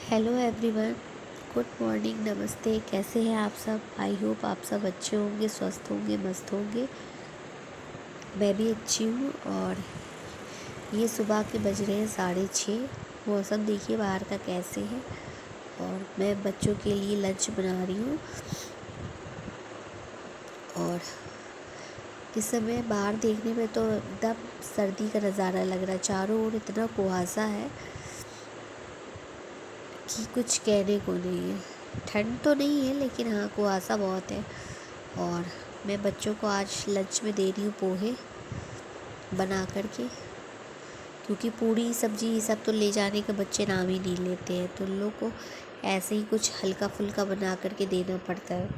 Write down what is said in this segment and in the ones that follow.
Hello everyone, good morning, नमस्ते। कैसे हैं आप सब? आई होप आप सब अच्छे होंगे, स्वस्थ होंगे, मस्त होंगे। मैं भी अच्छी हूँ। और ये सुबह के बज रहे हैं 6:30। मौसम देखिए बाहर का कैसे है। और मैं बच्चों के लिए लंच बना रही हूँ। और इस समय बाहर देखने में तो एकदम सर्दी का नज़ारा लग रहा है। चारों ओर इतना कुहासा है कि कुछ कहने को नहीं है। ठंड तो नहीं है, लेकिन हाँ, कुहासा बहुत है। और मैं बच्चों को आज लंच में दे रही हूँ पोहे बना कर के, क्योंकि पूड़ी सब्जी ये सब तो ले जाने के बच्चे नाम ही नहीं लेते हैं, तो उन लोग को ऐसे ही कुछ हल्का फुल्का बना कर के देना पड़ता है।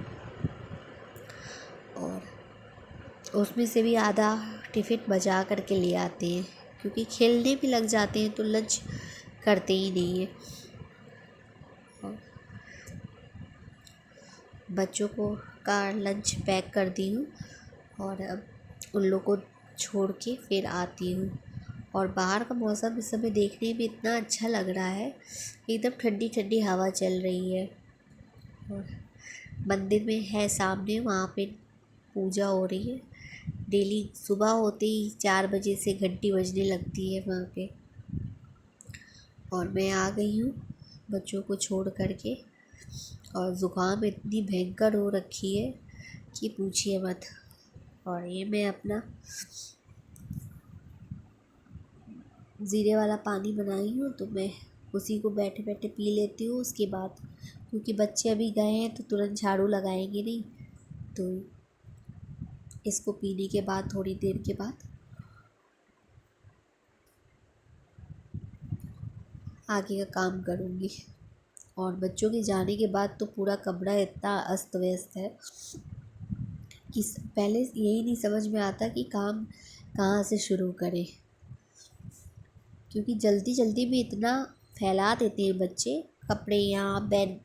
और उसमें से भी आधा टिफ़िन बचा कर के ले आते हैं, क्योंकि खेलने भी लग जाते हैं तो लंच करते ही नहीं है। और बच्चों को का लंच पैक कर दी हूँ और अब उन लोग को छोड़ के फिर आती हूँ। और बाहर का मौसम इस समय देखने में इतना अच्छा लग रहा है, एकदम ठंडी ठंडी हवा चल रही है। और मंदिर में है सामने, वहाँ पे पूजा हो रही है। डेली सुबह होते ही 4 बजे से घंटी बजने लगती है वहाँ पे। और मैं आ गई हूँ बच्चों को छोड़ कर के। और ज़ुकाम इतनी भयंकर हो रखी है कि पूछिए मत। और ये मैं अपना ज़ीरे वाला पानी बनाई हूँ, तो मैं उसी को बैठे बैठे पी लेती हूँ। उसके बाद, क्योंकि बच्चे अभी गए हैं तो तुरंत झाड़ू लगाएंगे नहीं, तो इसको पीने के बाद थोड़ी देर के बाद आगे का काम करूँगी। और बच्चों के जाने के बाद तो पूरा कमरा इतना अस्त व्यस्त है कि पहले यही नहीं समझ में आता कि काम कहाँ से शुरू करें, क्योंकि जल्दी जल्दी में इतना फैला देते हैं बच्चे। कपड़े यहाँ, पेन,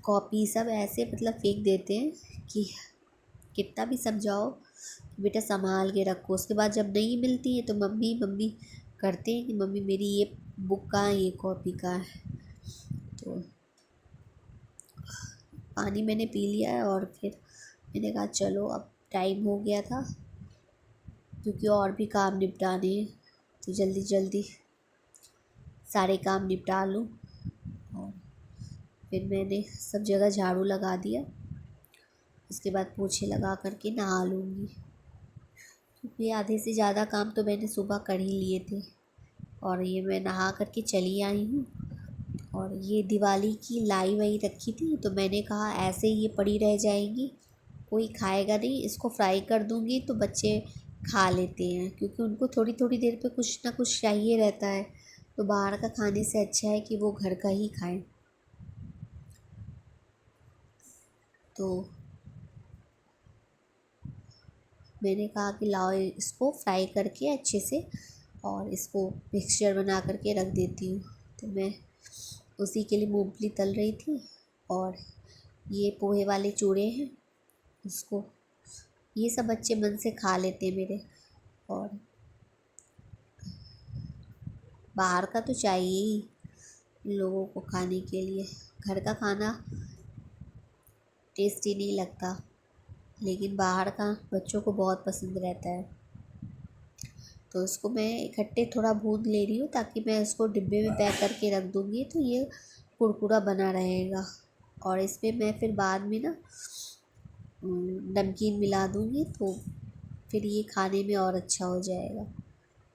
कॉपी सब ऐसे मतलब फेंक देते हैं कि कितना भी समझाओ बेटा संभाल के रखो। उसके बाद जब नहीं मिलती है तो मम्मी मम्मी करते हैं कि मम्मी मेरी ये बुक कहाँ है, ये कॉपी कहाँ है। तो पानी मैंने पी लिया है और फिर मैंने कहा चलो अब टाइम हो गया था, क्योंकि और भी काम निपटाने हैं, तो जल्दी जल्दी सारे काम निपटा लूँ। और फिर मैंने सब जगह झाड़ू लगा दिया। उसके बाद पोछे लगा करके नहा लूँगी, क्योंकि आधे से ज़्यादा काम तो मैंने सुबह कर ही लिए थे। और ये मैं नहा करके चली आई हूँ। और ये दिवाली की लाई वाई रखी थी, तो मैंने कहा ऐसे ही ये पड़ी रह जाएंगी, कोई खाएगा नहीं, इसको फ्राई कर दूँगी तो बच्चे खा लेते हैं, क्योंकि उनको थोड़ी थोड़ी देर पे कुछ ना कुछ चाहिए रहता है। तो बाहर का खाने से अच्छा है कि वो घर का ही खाएं। तो मैंने कहा कि लाओ इसको फ्राई करके अच्छे से, और इसको मिक्सचर बना करके रख देती हूँ। तो मैं उसी के लिए मूंगफली तल रही थी। और ये पोहे वाले चूड़े हैं, उसको ये सब बच्चे मन से खा लेते हैं मेरे। और बाहर का तो चाहिए ही इन लोगों को खाने के लिए। घर का खाना टेस्टी नहीं लगता, लेकिन बाहर का बच्चों को बहुत पसंद रहता है। तो इसको मैं इकट्ठे थोड़ा भून ले रही हूँ, ताकि मैं इसको डिब्बे में पैक करके रख दूँगी तो ये कुरकुरा बना रहेगा। और इसमें मैं फिर बाद में ना नमकीन मिला दूँगी, तो फिर ये खाने में और अच्छा हो जाएगा।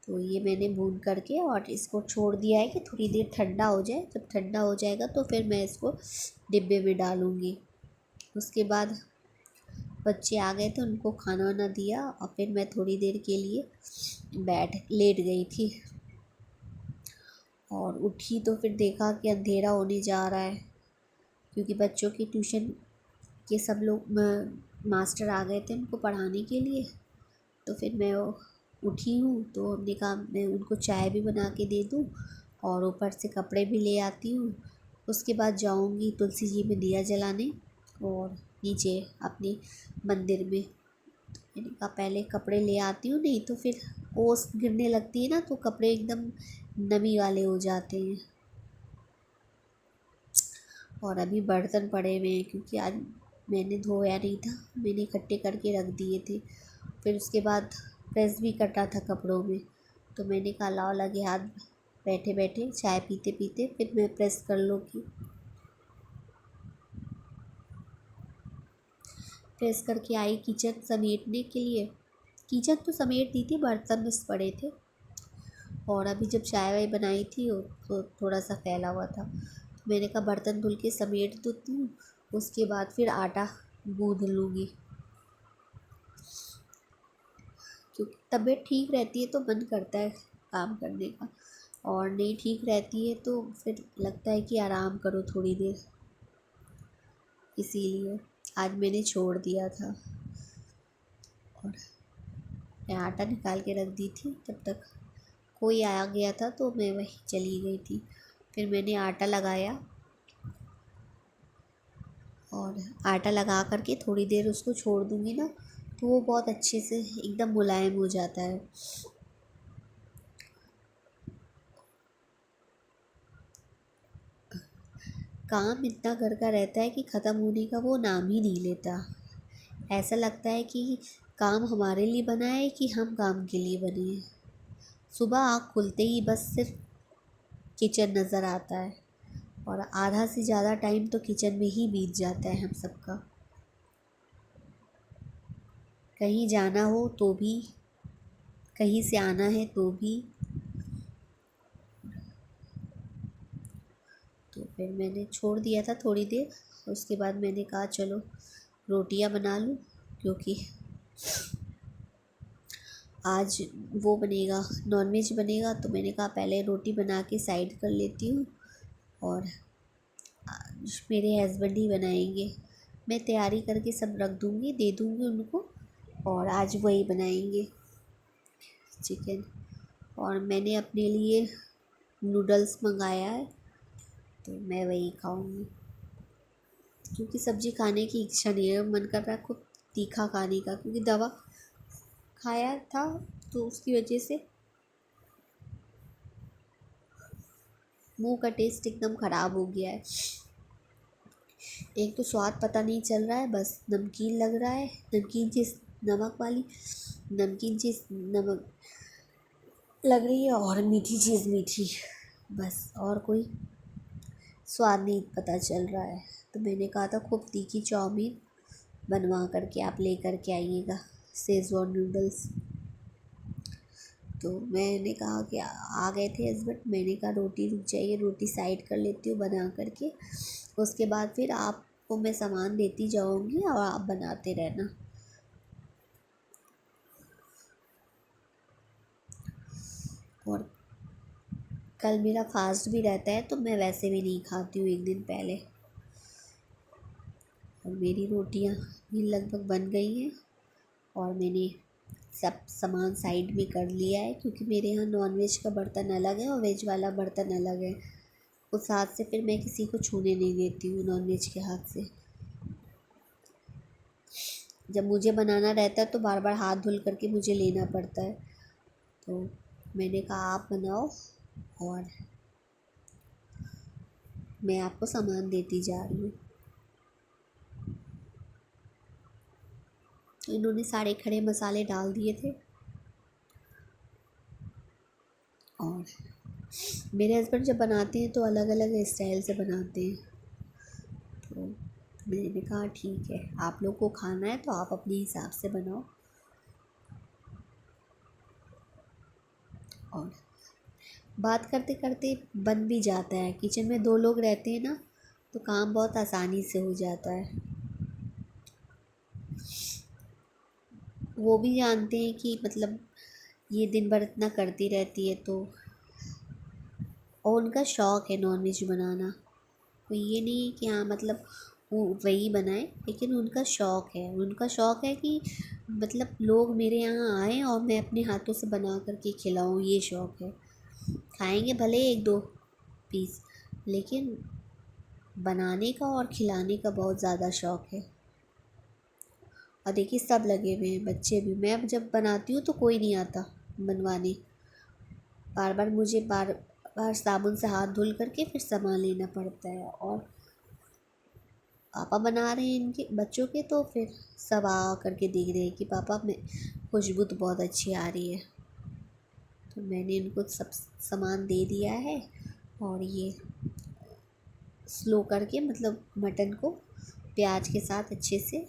तो ये मैंने भून करके और इसको छोड़ दिया है कि थोड़ी देर ठंडा हो जाए। जब ठंडा हो जाएगा तो फिर मैं इसको डिब्बे में डालूँगी। उसके बाद बच्चे आ गए थे, उनको खाना वाना दिया और फिर मैं थोड़ी देर के लिए लेट गई थी। और उठी तो फिर देखा कि अंधेरा होने जा रहा है, क्योंकि बच्चों की ट्यूशन के सब लोग मास्टर आ गए थे उनको पढ़ाने के लिए। तो फिर मैं उठी हूँ, तो हमने कहा मैं उनको चाय भी बना के दे दूँ और ऊपर से कपड़े भी ले आती हूँ। उसके बाद जाऊँगी तुलसी जी में दिया जलाने और नीचे अपने मंदिर में। मैंने कहा पहले कपड़े ले आती हूँ, नहीं तो फिर ओस गिरने लगती है ना, तो कपड़े एकदम नमी वाले हो जाते हैं। और अभी बर्तन पड़े हुए हैं क्योंकि आज मैंने धोया नहीं था, मैंने इकट्ठे करके रख दिए थे। फिर उसके बाद प्रेस भी करना था कपड़ों में, तो मैंने कहा लाओ लगे हाथ बैठे बैठे चाय पीते पीते फिर मैं प्रेस कर लूँगी। प्रेस करके आई किचन समेटने के लिए। किचन तो समेट दी थी, बर्तन बस पड़े थे। और अभी जब चाय वाय बनाई थी तो थोड़ा सा फैला हुआ था, तो मैंने कहा बर्तन धुल के समेट देती हूँ, उसके बाद फिर आटा गूँध लूँगी। क्योंकि तबीयत ठीक रहती है तो मन करता है काम करने का, और नहीं ठीक रहती है तो फिर लगता है कि आराम करो थोड़ी देर। इसीलिए आज मैंने छोड़ दिया था। और मैं आटा निकाल के रख दी थी, तब तक कोई आ गया था तो मैं वहीं चली गई थी। फिर मैंने आटा लगाया और आटा लगा करके थोड़ी देर उसको छोड़ दूँगी ना, तो वो बहुत अच्छे से एकदम मुलायम हो जाता है। काम इतना घर का रहता है कि ख़त्म होने का वो नाम ही नहीं लेता। ऐसा लगता है कि काम हमारे लिए बना है कि हम काम के लिए बने हैं। सुबह आँख खुलते ही बस सिर्फ किचन नज़र आता है, और आधा से ज़्यादा टाइम तो किचन में ही बीत जाता है हम सबका। कहीं जाना हो तो भी, कहीं से आना है तो भी। तो फिर मैंने छोड़ दिया था थोड़ी देर। उसके बाद मैंने कहा चलो रोटियां बना लूँ, क्योंकि आज वो बनेगा, नॉनवेज बनेगा। तो मैंने कहा पहले रोटी बना के साइड कर लेती हूँ, और आज मेरे हस्बैंड ही बनाएंगे। मैं तैयारी करके सब रख दूँगी, दे दूँगी उनको, और आज वही बनाएंगे चिकन। और मैंने अपने लिए नूडल्स मंगाया है, तो मैं वही खाऊंगी, क्योंकि सब्ज़ी खाने की इच्छा नहीं है। मन कर रहा है खूब तीखा खाने का, क्योंकि दवा खाया था तो उसकी वजह से मुंह का टेस्ट एकदम ख़राब हो गया है। एक तो स्वाद पता नहीं चल रहा है, बस नमकीन लग रहा है। नमकीन चीज़ नमक वाली, नमकीन चीज़ नमक लग रही है, और मीठी चीज़ मीठी, बस और कोई स्वाद नहीं पता चल रहा है। तो मैंने कहा था खूब तीखी चाउमीन बनवा करके आप ले कर के आइएगा, शेज़वान नूडल्स। तो मैंने कहा कि आ गए थे हस्बैंड, मैंने कहा रोटी रुक जाइए, रोटी साइड कर लेती हूँ बना करके, उसके बाद फिर आपको मैं सामान देती जाऊँगी और आप बनाते रहना। और कल मेरा फास्ट भी रहता है, तो मैं वैसे भी नहीं खाती हूँ एक दिन पहले। और मेरी रोटियाँ भी लगभग बन गई हैं, और मैंने सब सामान साइड में कर लिया है, क्योंकि मेरे यहाँ नॉनवेज का बर्तन अलग है और वेज वाला बर्तन अलग है। उस हाथ से फिर मैं किसी को छूने नहीं देती हूँ, नॉनवेज के हाथ से। जब मुझे बनाना रहता है तो बार बार हाथ धुल करके मुझे लेना पड़ता है। तो मैंने कहा आप बनाओ, और मैं आपको सामान देती जा रही हूँ। तो इन्होंने सारे खड़े मसाले डाल दिए थे, और मेरे हस्बैंड जब बनाते हैं तो अलग अलग स्टाइल से बनाते हैं। तो मैंने कहा ठीक है, आप लोग को खाना है तो आप अपने हिसाब से बनाओ। और बात करते करते बन भी जाता है। किचन में 2 लोग रहते हैं ना, तो काम बहुत आसानी से हो जाता है। वो भी जानते हैं कि मतलब ये दिन भर इतना करती रहती है, तो और उनका शौक़ है नॉनवेज बनाना। तो ये नहीं कि हाँ मतलब वो वही बनाए, लेकिन उनका शौक़ है। उनका शौक़ है कि मतलब लोग मेरे यहाँ आएँ और मैं अपने हाथों से बना करके खिलाऊँ, ये शौक़ है। खाएंगे भले 1-2 पीस, लेकिन बनाने का और खिलाने का बहुत ज़्यादा शौक़ है। और देखिए सब लगे हुए हैं, बच्चे भी। मैं जब बनाती हूँ तो कोई नहीं आता बनवाने, बार बार मुझे बार बार साबुन से हाथ धुल करके फिर सामान लेना पड़ता है। और पापा बना रहे हैं इनके बच्चों के, तो फिर सब आ करके देख रहे हैं कि पापा में खुशबू तो बहुत अच्छी आ रही है। तो मैंने इनको सब सामान दे दिया है और ये स्लो करके मतलब मटन को प्याज के साथ अच्छे से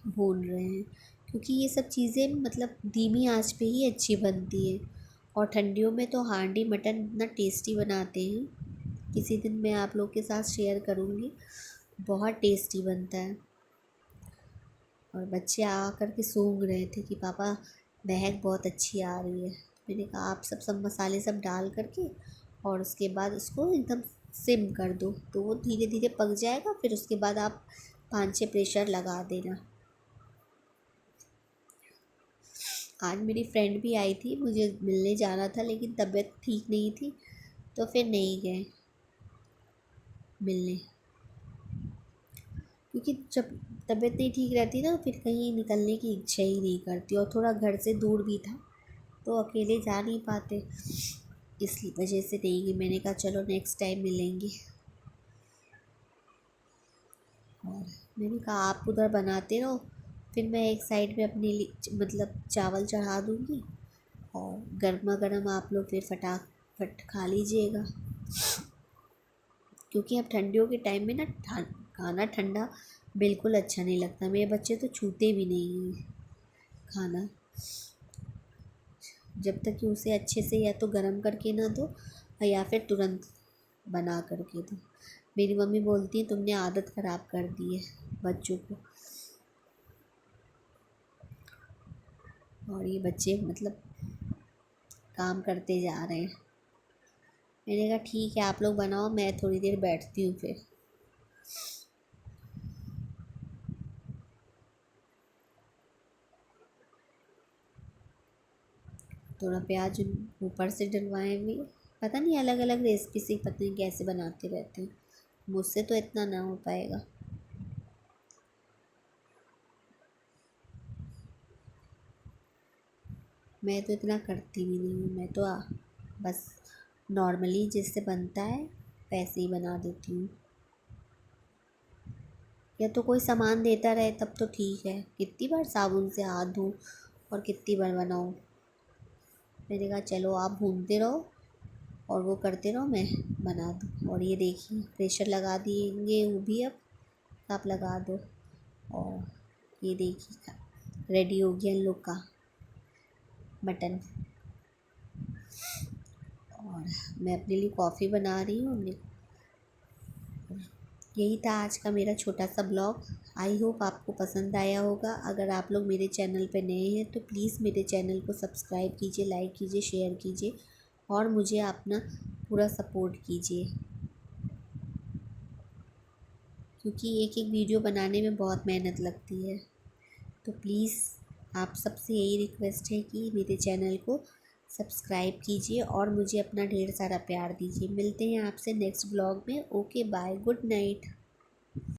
भून रहे हैं, क्योंकि ये सब चीज़ें मतलब धीमी आंच पे ही अच्छी बनती है। और ठंडियों में तो हांडी मटन इतना टेस्टी बनाते हैं, किसी दिन मैं आप लोग के साथ शेयर करूँगी, बहुत टेस्टी बनता है। और बच्चे आ कर के सूंघ रहे थे कि पापा महक बहुत अच्छी आ रही है। मैंने कहा आप सब मसाले सब डाल करके और उसके बाद उसको एकदम सिम कर दो, तो वो धीरे धीरे पक जाएगा। फिर उसके बाद आप 5-6 प्रेशर लगा देना। आज मेरी फ्रेंड भी आई थी, मुझे मिलने जाना था लेकिन तबीयत ठीक नहीं थी, तो फिर नहीं गए मिलने, क्योंकि जब तबीयत नहीं ठीक रहती ना फिर कहीं निकलने की इच्छा ही नहीं करती, और थोड़ा घर से दूर भी था तो अकेले जा नहीं पाते, इसलिए वजह से नहीं गई। मैंने कहा चलो नेक्स्ट टाइम मिलेंगे। और मैंने कहा आप उधर बनाते रहो, फिर मैं एक साइड पे अपने लिए मतलब चावल चढ़ा दूँगी और गर्मा गर्म आप लोग फिर फटाफट खा लीजिएगा, क्योंकि अब ठंडियों के टाइम में ना खाना ठंडा बिल्कुल अच्छा नहीं लगता। मेरे बच्चे तो छूते भी नहीं हैं खाना, जब तक कि उसे अच्छे से या तो गर्म करके ना दो या फिर तुरंत बना करके दो। मेरी मम्मी बोलती है तुमने आदत ख़राब कर दी है बच्चों को। और ये बच्चे मतलब काम करते जा रहे हैं। मैंने कहा ठीक है आप लोग बनाओ, मैं थोड़ी देर बैठती हूँ फिर। थोड़ा प्याज ऊपर से डलवाए भी, पता नहीं अलग अलग रेसिपी से पता नहीं कैसे बनाते रहते हैं, मुझसे तो इतना ना हो पाएगा। मैं तो इतना करती भी नहीं हूँ, मैं तो बस नॉर्मली जैसे बनता है वैसे ही बना देती हूँ। या तो कोई सामान देता रहे तब तो ठीक है, कितनी बार साबुन से हाथ धोऊँ और कितनी बार बनाऊँ। मैंने कहा चलो आप भूनते रहो और वो करते रहो, मैं बना दूँ। और ये देखिए प्रेशर लगा देंगे वो भी, अब आप लगा दो। और ये देखिए रेडी हो गया इन लोग का मटन। और मैं अपने लिए कॉफ़ी बना रही हूँ। यही था आज का मेरा छोटा सा ब्लॉग। आई होप आपको पसंद आया होगा। अगर आप लोग मेरे चैनल पर नए हैं तो प्लीज़ मेरे चैनल को सब्सक्राइब कीजिए, लाइक कीजिए, शेयर कीजिए और मुझे अपना पूरा सपोर्ट कीजिए, क्योंकि एक एक वीडियो बनाने में बहुत मेहनत लगती है। तो प्लीज़ आप सबसे यही रिक्वेस्ट है कि मेरे चैनल को सब्सक्राइब कीजिए और मुझे अपना ढेर सारा प्यार दीजिए। मिलते हैं आपसे नेक्स्ट ब्लॉग में। Okay bye, good night.